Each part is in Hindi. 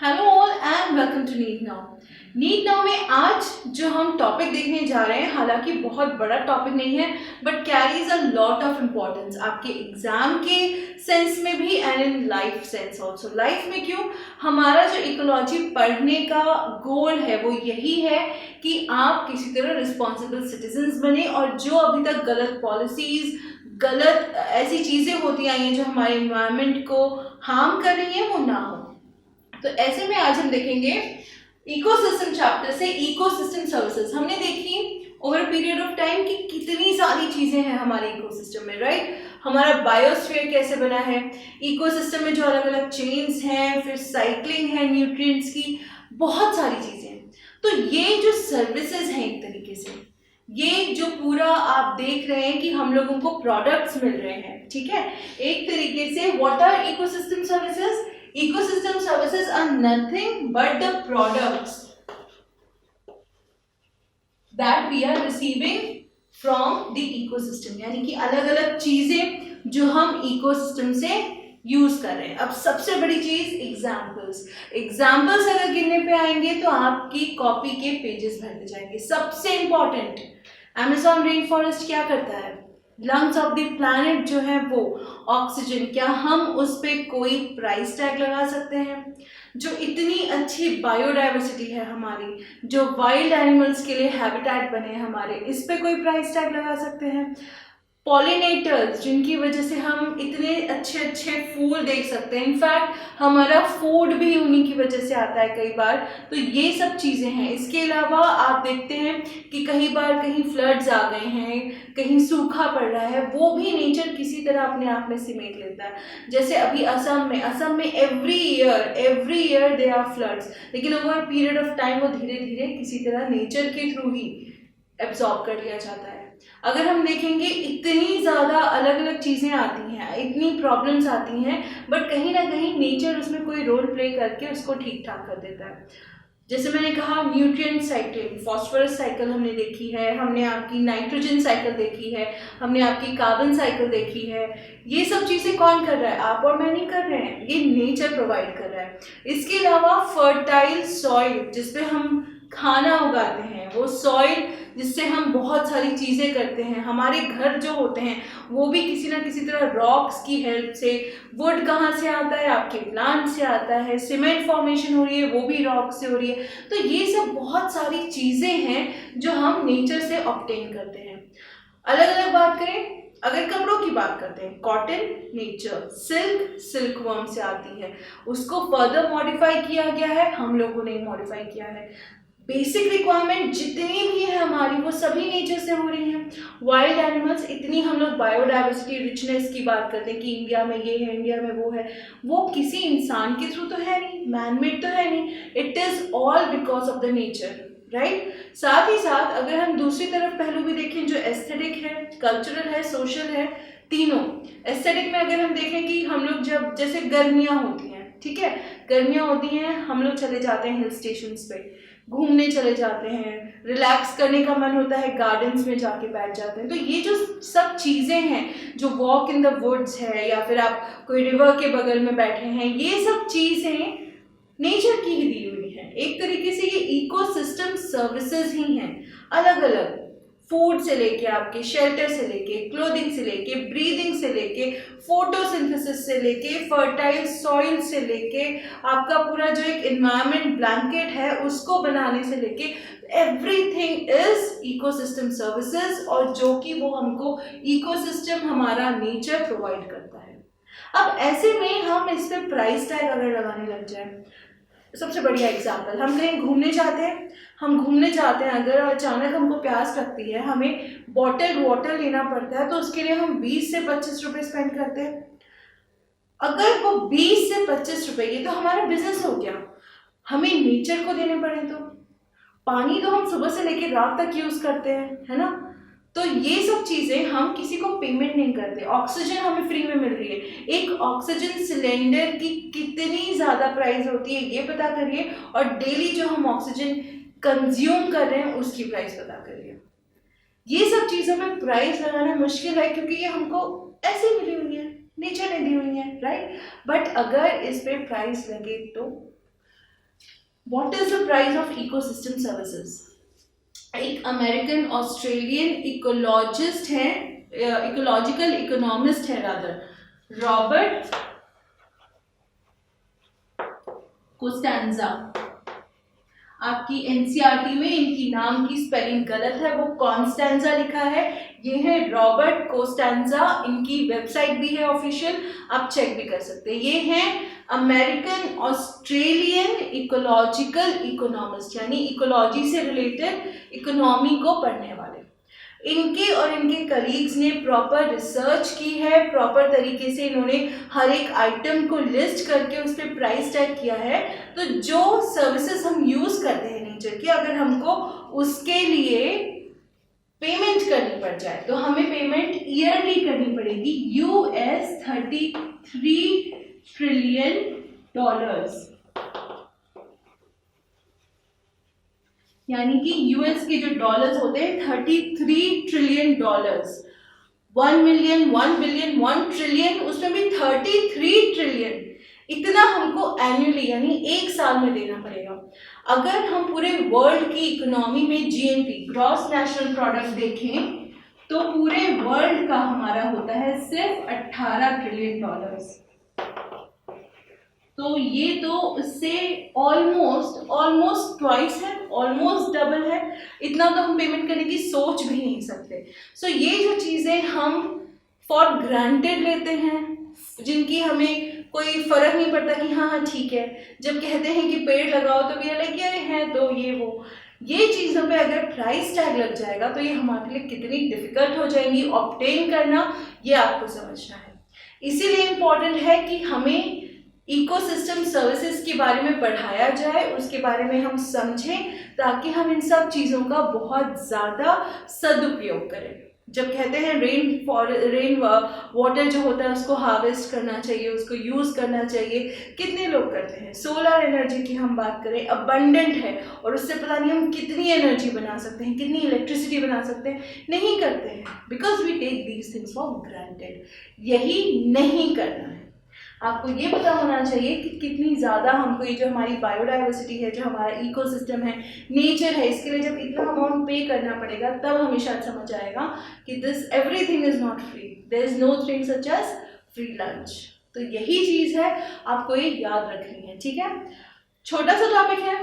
Hello all and welcome to NEET now. NEET now में आज जो हम टॉपिक देखने जा रहे हैं, हालांकि बहुत बड़ा टॉपिक नहीं है but carries a lot of importance आपके एग्जाम के सेंस में भी and in life sense also. Life में क्यों, हमारा जो इकोलॉजी पढ़ने का गोल है वो यही है कि आप किसी तरह रिस्पॉन्सिबल सिटीजन्स बने और जो अभी तक गलत पॉलिसीज, गलत ऐसी चीज़ें होती आई हैं जो हमारे इन्वायरमेंट को हार्म कर रही हैं वो ना हो। तो ऐसे में आज हम देखेंगे इकोसिस्टम चैप्टर से इकोसिस्टम सर्विसेज। हमने देखी ओवर पीरियड ऑफ टाइम कि कितनी सारी चीजें हैं हमारे इकोसिस्टम में, राइट। हमारा बायोस्फीयर कैसे बना है, इकोसिस्टम में जो अलग अलग चेन्स हैं, फिर साइक्लिंग है न्यूट्रिएंट्स की, बहुत सारी चीजें हैं। तो ये जो सर्विसेज हैं एक तरीके से, ये जो पूरा आप देख रहे हैं कि हम लोगों को प्रोडक्ट्स मिल रहे हैं, ठीक है। एक तरीके से what are ecosystem services? Ecosystem services are nothing but the products that we are receiving from the ecosystem, यानी कि अलग अलग चीजें जो हम इकोसिस्टम से यूज कर रहे हैं। अब सबसे बड़ी चीज एग्जाम्पल्स अगर गिनने पे आएंगे तो आपकी कॉपी के पेजेस भरते जाएंगे। सबसे इंपॉर्टेंट, अमेज़न रेन फॉरेस्ट क्या करता है? लंग्स ऑफ द प्लैनेट जो है वो ऑक्सीजन, क्या हम उस पर कोई प्राइस टैग लगा सकते हैं? जो इतनी अच्छी बायोडाइवर्सिटी है हमारी, जो वाइल्ड एनिमल्स के लिए हैबिटेट बने हैं हमारे, इस पे कोई प्राइस टैग लगा सकते हैं? पॉलिनेटर्स, जिनकी वजह से हम इतने अच्छे अच्छे फूल देख सकते हैं, इनफैक्ट हमारा फूड भी उन्हीं की वजह से आता है कई बार। तो ये सब चीज़ें हैं। इसके अलावा आप देखते हैं कि कई बार कहीं फ्लड्स आ गए हैं, कहीं सूखा पड़ रहा है, वो भी नेचर किसी तरह अपने आप में सिमेट लेता है। जैसे अभी असम में every year they are floods, लेकिन ओवर पीरियड ऑफ टाइम वो धीरे धीरे किसी तरह नेचर के थ्रू ही एब्जॉर्ब कर लिया जाता है। अगर हम देखेंगे इतनी ज़्यादा अलग अलग चीज़ें आती हैं, इतनी प्रॉब्लम्स आती हैं, बट कहीं ना कहीं नेचर उसमें कोई रोल प्ले करके उसको ठीक ठाक कर देता है। जैसे मैंने कहा न्यूट्रिएंट साइकिल, फॉस्फोरस साइकिल हमने देखी है, हमने आपकी नाइट्रोजन साइकिल देखी है, हमने आपकी कार्बन साइकिल देखी है। ये सब चीज़ें कौन कर रहा है? आप और मैं नहीं कर रहे हैं, ये नेचर प्रोवाइड कर रहा है। इसके अलावा फर्टाइल सॉइल जिसपे हम खाना उगाते हैं, वो सॉइल जिससे हम बहुत सारी चीज़ें करते हैं। हमारे घर जो होते हैं वो भी किसी ना किसी तरह रॉक्स की हेल्प से, वुड कहाँ से आता है? आपके प्लांट से आता है। सीमेंट फॉर्मेशन हो रही है वो भी रॉक से हो रही है। तो ये सब बहुत सारी चीज़ें हैं जो हम नेचर से ऑब्टेन करते हैं। अलग अलग बात करें, अगर कपड़ों की बात करते हैं, कॉटन नेचर, सिल्क वर्म से आती है, उसको फर्दर मॉडिफाई किया गया है, हम लोगों ने मॉडिफाई किया है। बेसिक रिक्वायरमेंट जितनी भी है हमारी वो सभी नेचर से हो रही हैं। वाइल्ड एनिमल्स, इतनी हम लोग बायोडाइवर्सिटी रिचनेस की बात करते हैं कि इंडिया में ये है, इंडिया में वो है, वो किसी इंसान के थ्रू तो है नहीं, मैनमेड तो है नहीं, it is all because of the nature, right. साथ ही साथ अगर हम दूसरी तरफ पहलू भी देखें जो एस्थेटिक है, कल्चरल है, सोशल है, तीनों। एस्थेटिक में अगर हम देखें कि हम लोग जब, जैसे गर्मियाँ होती हैं, ठीक है, गर्मियाँ होती हैं, हम लोग चले जाते हैं हिल स्टेशंस पे, घूमने चले जाते हैं, रिलैक्स करने का मन होता है, गार्डन्स में जाके बैठ जाते हैं। तो ये जो सब चीज़ें हैं, जो वॉक इन द वुड्स है, या फिर आप कोई रिवर के बगल में बैठे हैं, ये सब चीज़ें नेचर की ही दी हुई हैं। एक तरीके से ये इकोसिस्टम सर्विसेज ही हैं, अलग अलग, फूड से लेके आपके शेल्टर से लेके, क्लोथिंग से लेके, ब्रीदिंग से लेके, फोटोसिंथेसिस से लेके, फर्टाइल सॉइल से लेके, आपका पूरा जो एक एनवायरनमेंट ब्लैंकेट है उसको बनाने से लेके, एवरीथिंग इज इकोसिस्टम सर्विसेज, और जो कि वो हमको इकोसिस्टम हमारा नेचर प्रोवाइड करता है। अब ऐसे में हम इस पर प्राइस टैग अगर लगाने लग जाए, सबसे बढ़िया एग्जाम्पल, हम कहीं घूमने जाते हैं, अगर अचानक हमको प्यास लगती है, हमें बॉटल वाटर लेना पड़ता है, तो उसके लिए हम 20 से 25 रुपए स्पेंड करते हैं। अगर वो 20 से 25 रुपए, ये तो हमारा बिजनेस हो गया, हमें नेचर को देने पड़े तो पानी तो हम सुबह से लेकर रात तक यूज करते हैं, है ना। तो ये सब चीज़ें हम किसी को पेमेंट नहीं करते। ऑक्सीजन हमें फ्री में मिल रही है, एक ऑक्सीजन सिलेंडर की कितनी ज़्यादा प्राइस होती है ये पता करिए, और डेली जो हम ऑक्सीजन कंज्यूम कर रहे हैं उसकी प्राइस पता करिए। ये सब चीज़ों में प्राइस लगाना मुश्किल है क्योंकि ये हमको ऐसे मिली हुई है, नेचर ने दी हुई है, राइट। बट अगर इस पे प्राइस लगे तो what is the price of ecosystem services? एक अमेरिकन ऑस्ट्रेलियन इकोलॉजिस्ट है, इकोलॉजिकल इकोनॉमिस्ट है रादर, रॉबर्ट कोस्टेंजा। आपकी एनसीईआरटी में इनकी नाम की स्पेलिंग गलत है, वो कॉन्स्टेंजा लिखा है, ये है रॉबर्ट कोस्टेंजा। इनकी वेबसाइट भी है ऑफिशियल, आप चेक भी कर सकते हैं। ये हैं अमेरिकन ऑस्ट्रेलियन इकोलॉजिकल इकोनॉमिस्ट, यानी इकोलॉजी से रिलेटेड इकोनॉमी को पढ़ने वाले। इनके और इनके कलीग्स ने प्रॉपर रिसर्च की है, प्रॉपर तरीके से इन्होंने हर एक आइटम को लिस्ट करके उस पर प्राइस टैग किया है। तो जो सर्विसेज हम यूज करते हैं नेचर की, अगर हमको उसके लिए पेमेंट करनी पड़ जाए तो हमें पेमेंट ईयरली करनी पड़ेगी, $33 ट्रिलियन, यानी कि यूएस के जो डॉलर्स होते हैं $33 ट्रिलियन, 1 मिलियन, 1 बिलियन, 1 ट्रिलियन, उसमें भी 33 ट्रिलियन, इतना हमको एनुअली यानी एक साल में देना पड़ेगा। अगर हम पूरे वर्ल्ड की इकोनॉमी में जीएनपी, ग्रॉस नेशनल प्रोडक्ट देखें तो पूरे वर्ल्ड का हमारा होता है सिर्फ $18 ट्रिलियन। तो ये तो उससे ऑलमोस्ट ट्वाइस है, ऑलमोस्ट डबल है। इतना तो हम पेमेंट करने की सोच भी नहीं सकते। सो ये जो चीज़ें हम फॉर ग्रांटेड लेते हैं, जिनकी हमें कोई फर्क नहीं पड़ता कि हाँ ठीक है, जब कहते हैं कि पेड़ लगाओ तो भी अलग क्या है, तो ये वो, ये चीज़ों पे अगर प्राइस टैग लग जाएगा तो ये हमारे लिए कितनी डिफिकल्ट हो जाएंगी ऑब्टेन करना, ये आपको समझना है। इसीलिए इम्पॉर्टेंट है कि हमें इकोसिस्टम सर्विसेज के बारे में पढ़ाया जाए, उसके बारे में हम समझें, ताकि हम इन सब चीज़ों का बहुत ज़्यादा सदुपयोग करें। जब कहते हैं रेन वाटर जो होता है उसको हार्वेस्ट करना चाहिए, उसको यूज़ करना चाहिए, कितने लोग करते हैं? सोलर एनर्जी की हम बात करें, अबंडेंट है और उससे पता नहीं हम कितनी एनर्जी बना सकते हैं, कितनी इलेक्ट्रिसिटी बना सकते हैं, नहीं करते हैं, because we take these things for granted. यही नहीं करना है। आपको ये पता होना चाहिए कि कितनी ज़्यादा हमको ये जो हमारी बायोडाइवर्सिटी है, जो हमारा इकोसिस्टम है, नेचर है, इसके लिए जब इतना अमाउंट पे करना पड़ेगा तब हमें शायद समझ आएगा कि this everything is not free, there is no thing such as free lunch. तो यही चीज़ है, आपको ये याद रखनी है, ठीक है। छोटा सा टॉपिक है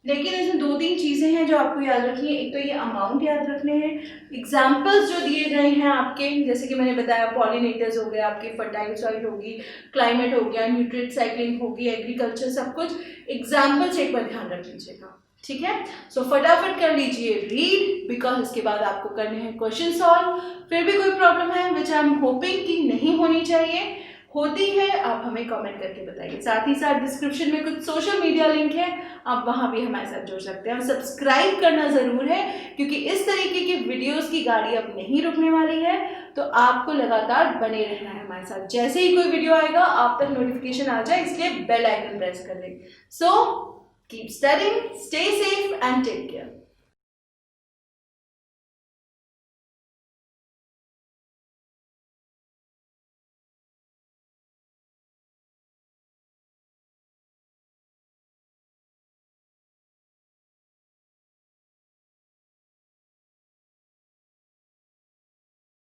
लेकिन इसमें 2-3 चीज़ें हैं जो आपको याद रखनी है। एक तो ये अमाउंट याद रखने हैं, एग्जाम्पल्स जो दिए गए हैं आपके, जैसे कि मैंने बताया पॉलिनेटर्स हो गए, आपके फर्टाइल सॉइल होगी, क्लाइमेट हो गया, न्यूट्रिएंट साइक्लिंग होगी, एग्रीकल्चर, सब कुछ एग्जाम्पल्स एक बार ध्यान रख लीजिएगा, ठीक है। सो फटाफट कर लीजिए रीड, बिकॉज इसके बाद आपको करने हैं क्वेश्चन सॉल्व। फिर भी कोई प्रॉब्लम है विच आई एम होपिंग कि नहीं होनी चाहिए, होती है आप हमें कमेंट करके बताइए। साथ ही साथ डिस्क्रिप्शन में कुछ सोशल मीडिया लिंक है, आप वहाँ भी हमारे साथ जुड़ सकते हैं। और सब्सक्राइब करना ज़रूर है, क्योंकि इस तरीके की वीडियोस की गाड़ी अब नहीं रुकने वाली है, तो आपको लगातार बने रहना है हमारे साथ। जैसे ही कोई वीडियो आएगा आप तक नोटिफिकेशन आ जाए, इसलिए बेल आइकन प्रेस कर दें। So keep studying, stay safe and take care.